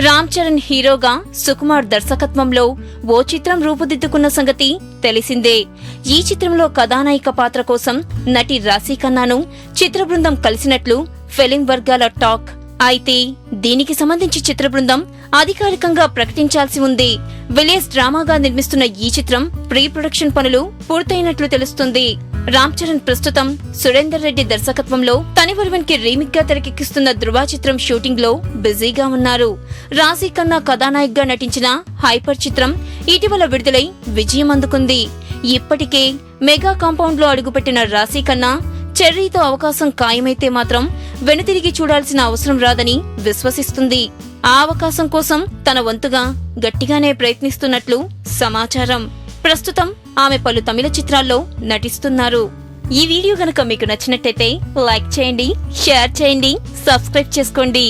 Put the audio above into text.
రామ్ చరణ్ హీరోగా సుకుమార్ దర్శకత్వంలో ఓ చిత్రం రూపుదిద్దుకున్న సంగతి తెలిసిందే. ఈ చిత్రంలో కథానాయిక పాత్ర కోసం నటి రాశీ ఖన్నాను చిత్ర బృందం కలిసినట్లు ఫిలిం వర్గాల టాక్. అయితే దీనికి సంబంధించి చిత్ర బృందం అధికారికంగా ప్రకటించాల్సి ఉంది. విలేజ్ డ్రామాగా నిర్మిస్తున్న ఈ చిత్రం ప్రీ ప్రొడక్షన్ పనులు పూర్తయినట్లు తెలుస్తుంది. రామ్ చరణ్ ప్రస్తుతం సురేందర్ రెడ్డి దర్శకత్వంలో తనివరువన్ కి రీమిక్ గా తెరకెక్కిస్తున్న ధృవ చిత్రం షూటింగ్ లో బిజీగా ఉన్నారు. రాశీ ఖన్నా కథానాయిక్ గా నటించిన హైపర్ చిత్రం ఇటీవల విడుదలై విజయం అందుకుంది. ఇప్పటికే మెగా కాంపౌండ్ లో అడుగుపెట్టిన రాశీ ఖన్నా చెర్రీతో అవకాశం ఖాయమైతే మాత్రం వెనుతిరిగి చూడాల్సిన అవసరం రాదని విశ్వసిస్తుంది. ఆ అవకాశం కోసం తన వంతుగా గట్టిగానే ప్రయత్నిస్తున్నట్లు సమాచారం. ప్రస్తుతం ఆమె పలు తమిళ చిత్రాల్లో నటిస్తున్నారు. ఈ వీడియో గనుక మీకు నచ్చినట్టయితే లైక్ చేయండి, షేర్ చేయండి, సబ్స్క్రైబ్ చేసుకోండి.